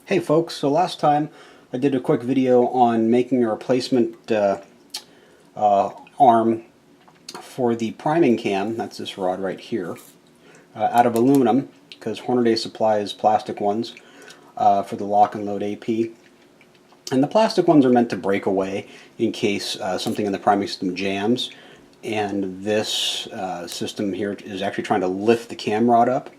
Hey folks, so last time I did a quick video on making a replacement arm for the priming cam, that's this rod right here, out of aluminum, because Hornady supplies plastic ones for the Lock-n-Load AP. And the plastic ones are meant to break away in case something in the priming system jams, and this system here is actually trying to lift the cam rod up.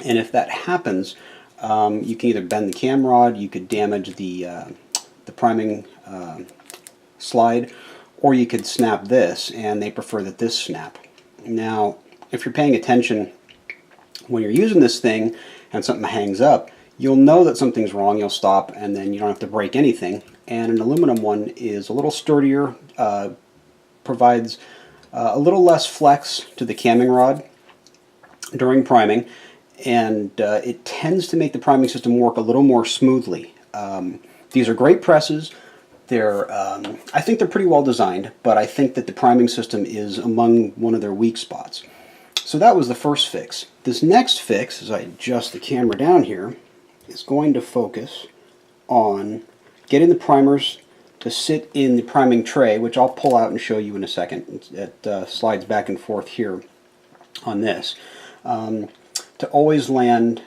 And if that happens, you can either bend the cam rod, you could damage the priming slide, or you could snap this, and they prefer that this snap. Now, if you're paying attention when you're using this thing and something hangs up, you'll know that something's wrong, you'll stop, and then you don't have to break anything. And an aluminum one is a little sturdier, provides a little less flex to the camming rod during priming, and it tends to make the priming system work a little more smoothly. These are great presses. I think they're pretty well designed, but I think that the priming system is among one of their weak spots. So that was the first fix. This next fix, as I adjust the camera down here, is going to focus on getting the primers to sit in the priming tray, which I'll pull out and show you in a second. It slides back and forth here on this. To always land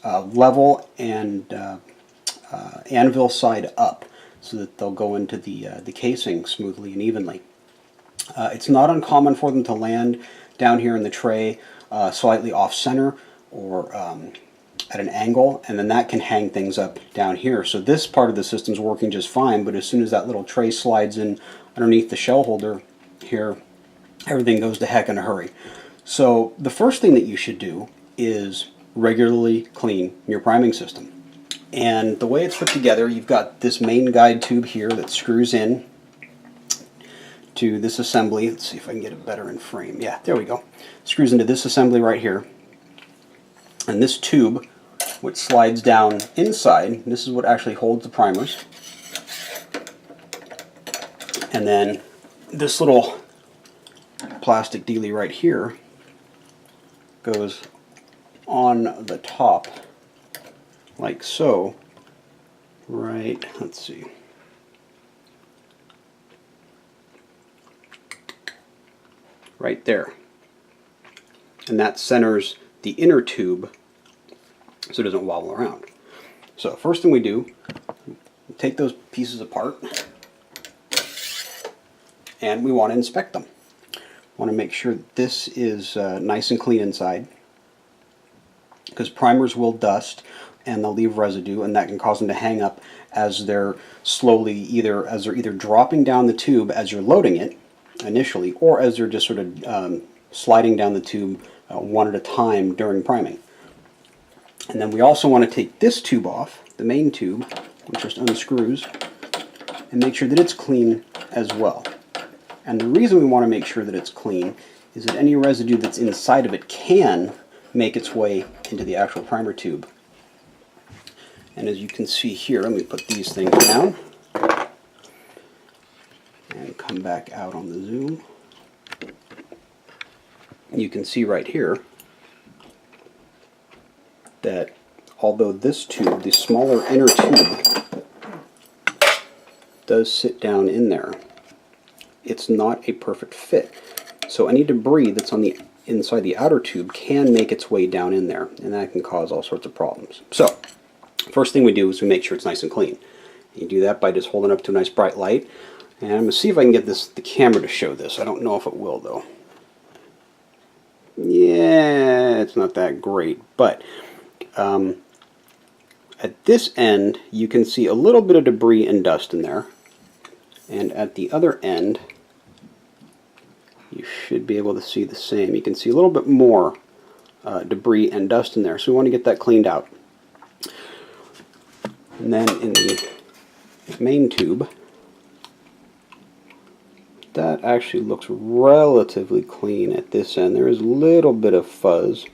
level and anvil side up, so that they'll go into the casing smoothly and evenly. It's not uncommon for them to land down here in the tray slightly off center or at an angle, and then that can hang things up down here. So this part of the system is working just fine, but as soon as that little tray slides in underneath the shell holder here, everything goes to heck in a hurry. So the first thing that you should do is regularly clean your priming system. And the way it's put together, you've got this main guide tube here that screws in to this assembly. Let's see if I can get it better in frame. Yeah, there we go. Screws into this assembly right here. And this tube, which slides down inside, this is what actually holds the primers. And then this little plastic dealie right here goes on the top like so, right, let's see, right there, and that centers the inner tube so it doesn't wobble around. So first thing we do, take those pieces apart and we want to inspect them. Want to make sure that this is nice and clean inside, because primers will dust and they'll leave residue, and that can cause them to hang up as they're slowly either dropping down the tube as you're loading it initially, or as they're just sort of sliding down the tube one at a time during priming. And then we also want to take this tube off, the main tube, which just unscrews, and make sure that it's clean as well. And the reason we want to make sure that it's clean is that any residue that's inside of it can make its way into the actual primer tube. And as you can see here, let me put these things down and come back out on the zoom. You can see right here that although this tube, the smaller inner tube, does sit down in there, it's not a perfect fit. So any debris that's on the inside the outer tube can make its way down in there, and that can cause all sorts of problems. So first thing we do is we make sure it's nice and clean. You do that by just holding up to a nice bright light, and I'm going to see if I can get the camera to show this. I don't know if it will though. Yeah, it's not that great, but at this end you can see a little bit of debris and dust in there, and at the other end you should be able to see the same. You can see a little bit more debris and dust in there, so we want to get that cleaned out. And then in the main tube, that actually looks relatively clean at this end. There is a little bit of fuzz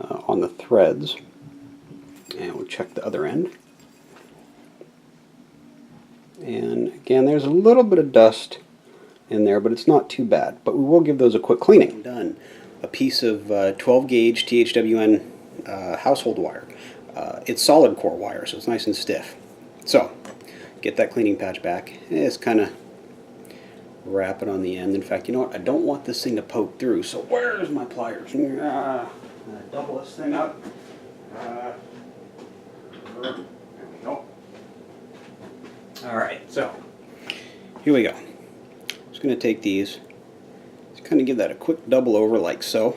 on the threads. And we'll check the other end. And again, there's a little bit of dust in there, but it's not too bad. But we will give those a quick cleaning. Done. A piece of 12 gauge THWN household wire. It's solid core wire, so it's nice and stiff. So, get that cleaning patch back. It's kind of wrap it on the end. In fact, you know what? I don't want this thing to poke through, so where's my pliers? Double this thing up. There we go. Alright, so here we go. Just going to take these, just kind of give that a quick double over like so.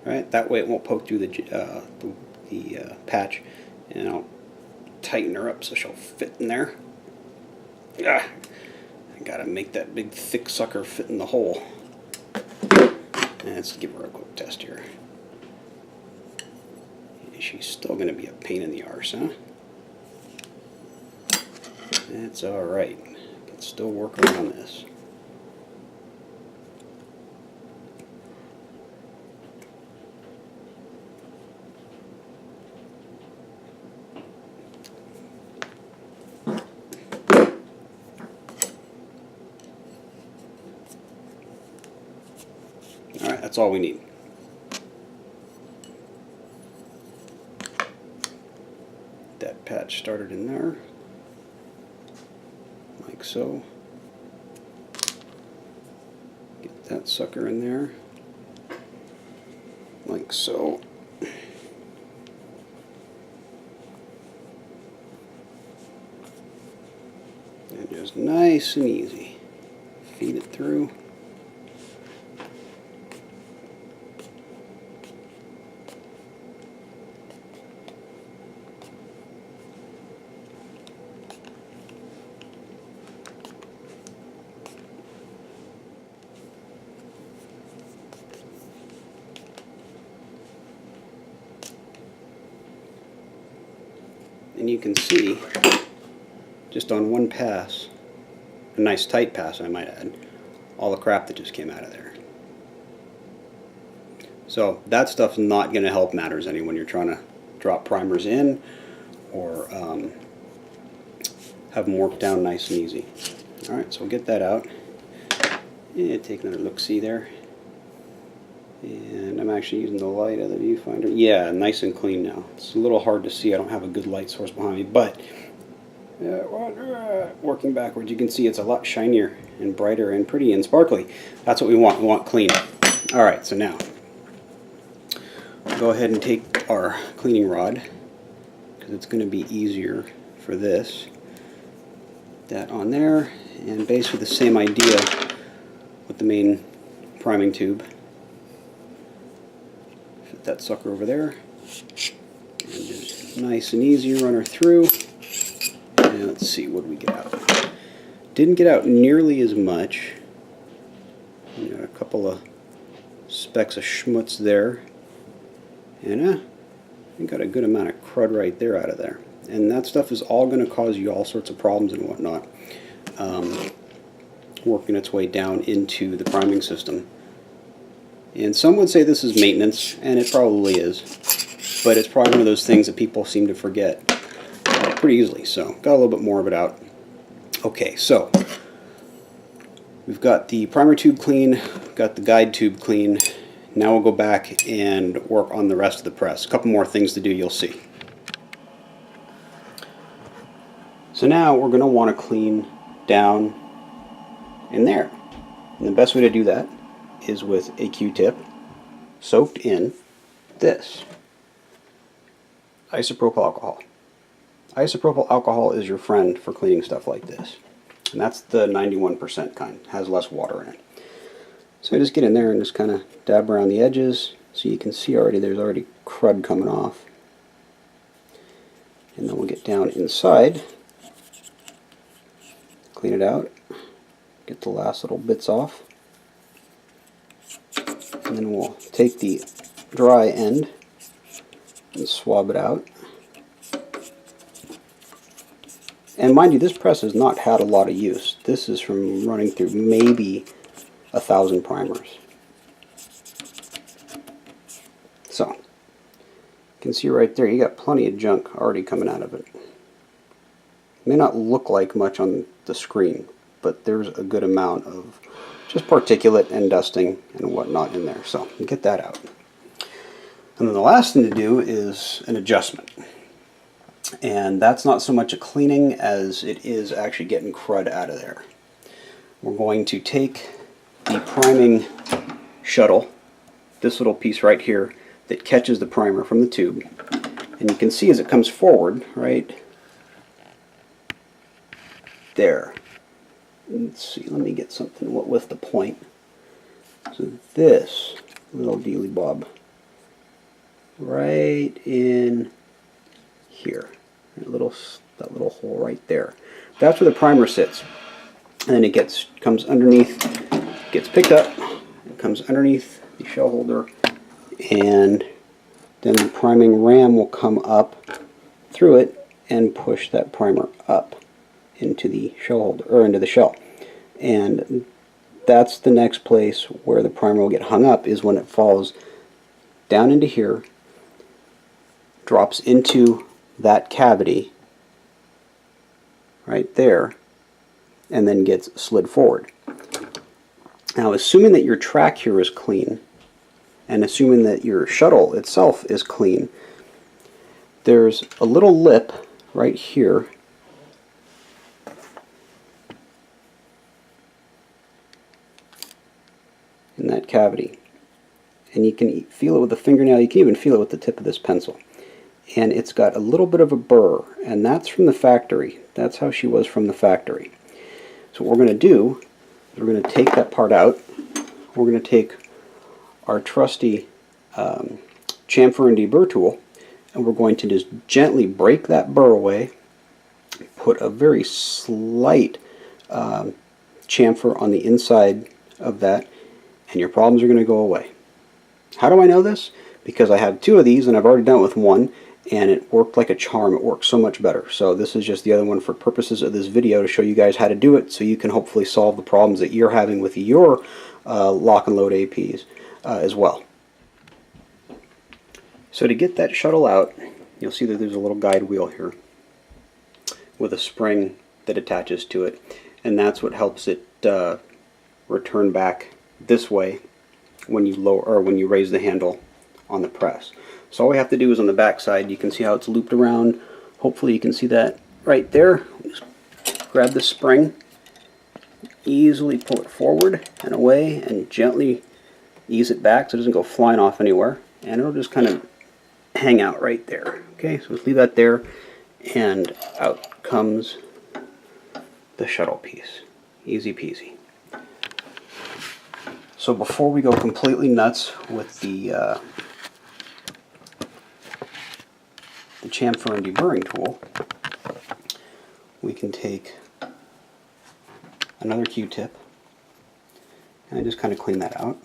Right, that way it won't poke through the patch, and I'll tighten her up so she'll fit in there. I gotta make that big thick sucker fit in the hole. And let's give her a quick test here. She's still gonna be a pain in the arse, huh? That's alright. Can still work around this. Alright, that's all we need. That patch started in there, like so. Get that sucker in there, like so. And just nice and easy. Feed it through. And you can see, just on one pass, a nice tight pass I might add, all the crap that just came out of there. So that stuff's not going to help matters any when you're trying to drop primers in or have them work down nice and easy. Alright, so we'll get that out. And take another look-see there. And I'm actually using the light of the viewfinder. Yeah, nice and clean now. It's a little hard to see. I don't have a good light source behind me, but working backwards, you can see it's a lot shinier and brighter and pretty and sparkly. That's what we want. We want clean. All right, so now go ahead and take our cleaning rod, because it's going to be easier for this. That on there, and basically the same idea with the main priming tube. That sucker over there, and just nice and easy, run her through. And let's see, what do we get out? Didn't get out nearly as much. Got a couple of specks of schmutz there, and I got a good amount of crud right there out of there. And that stuff is all going to cause you all sorts of problems and whatnot, working its way down into the priming system. And some would say this is maintenance, and it probably is, but it's probably one of those things that people seem to forget pretty easily. So got a little bit more of it out. Okay, so we've got the primer tube clean, got the guide tube clean. Now we'll go back and work on the rest of the press. A couple more things to do, you'll see. So now we're going to want to clean down in there. And the best way to do that is with a Q-tip soaked in this isopropyl alcohol. Isopropyl alcohol is your friend for cleaning stuff like this. And that's the 91% kind. It has less water in it. So I just get in there and just kind of dab around the edges, so you can see already there's already crud coming off. And then we'll get down inside, clean it out, get the last little bits off. And then we'll take the dry end and swab it out. And mind you, this press has not had a lot of use. This is from running through maybe 1,000 primers. So, you can see right there, you got plenty of junk already coming out of it. May not look like much on the screen, but there's a good amount of just particulate and dusting and whatnot in there. So get that out. And then the last thing to do is an adjustment. And that's not so much a cleaning as it is actually getting crud out of there. We're going to take the priming shuttle, this little piece right here that catches the primer from the tube, and you can see as it comes forward, right there. Let's see, let me get something with the point. So this little dealy bob right in here, that little hole right there. That's where the primer sits. And then it comes underneath, gets picked up, it comes underneath the shell holder, and then the priming ram will come up through it and push that primer up into the shell holder, or into the shell. And that's the next place where the primer will get hung up, is when it falls down into here, drops into that cavity right there, and then gets slid forward. Now, assuming that your track here is clean, and assuming that your shuttle itself is clean, there's a little lip right here in that cavity. And you can feel it with the fingernail, you can even feel it with the tip of this pencil. And it's got a little bit of a burr, and that's from the factory. That's how she was from the factory. So what we're going to do is we're going to take that part out. We're going to take our trusty chamfer and deburr tool, and we're going to just gently break that burr away, put a very slight chamfer on the inside of that, and your problems are going to go away. How do I know this? Because I have two of these and I've already done it with one, and it worked like a charm. It worked so much better. So this is just the other one for purposes of this video to show you guys how to do it, so you can hopefully solve the problems that you're having with your lock-and-load APs as well. So to get that shuttle out, you'll see that there's a little guide wheel here with a spring that attaches to it, and that's what helps it return back this way when you lower, or when you raise the handle on the press. So all we have to do is on the back side, you can see how it's looped around. Hopefully you can see that right there. Just grab the spring, easily pull it forward and away, and gently ease it back so it doesn't go flying off anywhere, and it'll just kind of hang out right there. Okay, so let's leave that there, and out comes the shuttle piece. Easy peasy. So before we go completely nuts with the chamfer and deburring tool, we can take another Q-tip and just kind of clean that out.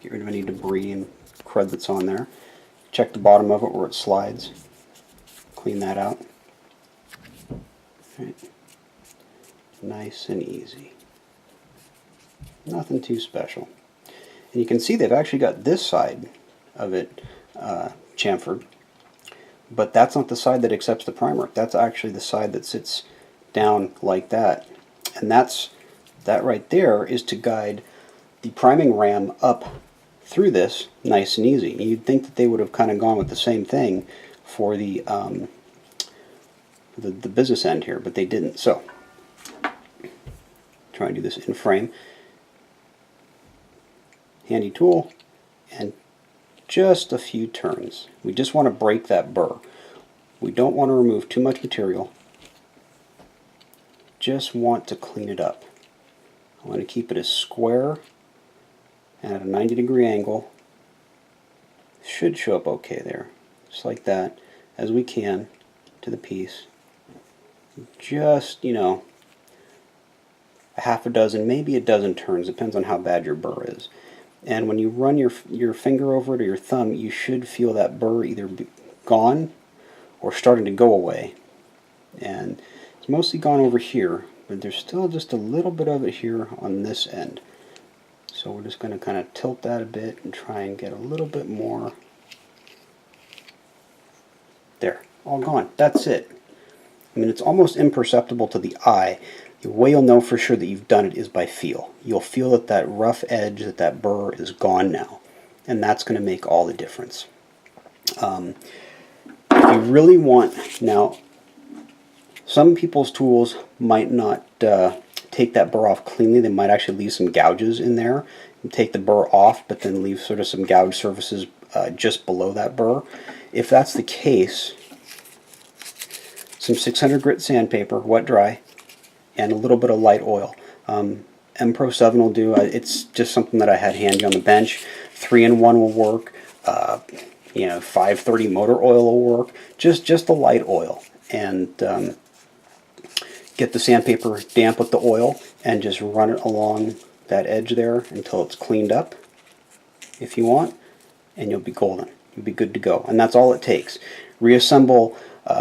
Get rid of any debris and crud that's on there. Check the bottom of it where it slides. Clean that out. Right. Nice and easy. Nothing too special. And you can see they've actually got this side of it chamfered, but that's not the side that accepts the primer. That's actually the side that sits down like that. And that right there is to guide the priming ram up through this nice and easy. You'd think that they would have kind of gone with the same thing for the business end here, but they didn't. So try and do this in frame. Handy tool, and just a few turns. We just want to break that burr. We don't want to remove too much material. Just want to clean it up. I want to keep it as square and at a 90-degree angle. Should show up okay there. Just like that, as we can, to the piece. Just, you know, a half a dozen, maybe a dozen turns, depends on how bad your burr is. And when you run your finger over it or your thumb, you should feel that burr either be gone or starting to go away. And it's mostly gone over here, but there's still just a little bit of it here on this end. So we're just going to kind of tilt that a bit and try and get a little bit more. There, all gone. That's it. I mean, it's almost imperceptible to the eye. The way you'll know for sure that you've done it is by feel. You'll feel that that rough edge, that burr is gone now. And that's going to make all the difference. If you really want, now some people's tools might not take that burr off cleanly. They might actually leave some gouges in there and take the burr off, but then leave sort of some gouge surfaces just below that burr. If that's the case, some 600 grit sandpaper, wet dry, and a little bit of light oil. M Pro 7 will do. It's just something that I had handy on the bench. 3-in-1 will work. 530 motor oil will work. Just the light oil, and get the sandpaper damp with the oil and just run it along that edge there until it's cleaned up, if you want, and you'll be golden. You'll be good to go. And that's all it takes. Reassemble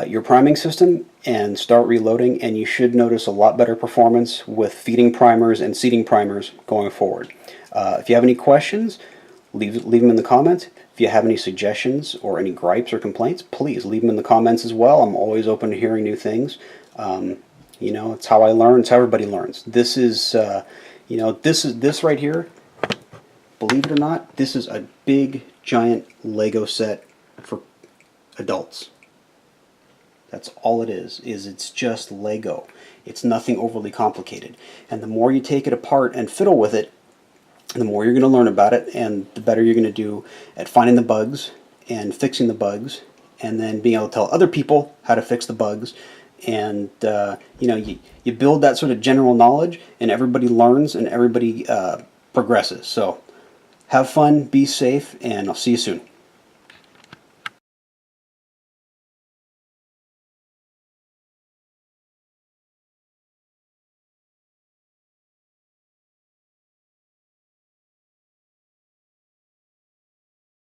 your priming system and start reloading, and you should notice a lot better performance with feeding primers and seating primers going forward. If you have any questions, leave them in the comments. If you have any suggestions or any gripes or complaints, please leave them in the comments as well. I'm always open to hearing new things. It's how I learn. It's how everybody learns. This is, this right here, believe it or not, this is a big, giant Lego set for adults. That's all it is it's just Lego. It's nothing overly complicated. And the more you take it apart and fiddle with it, the more you're going to learn about it, and the better you're going to do at finding the bugs and fixing the bugs, and then being able to tell other people how to fix the bugs. And you build that sort of general knowledge, and everybody learns and everybody progresses. So have fun, be safe, and I'll see you soon.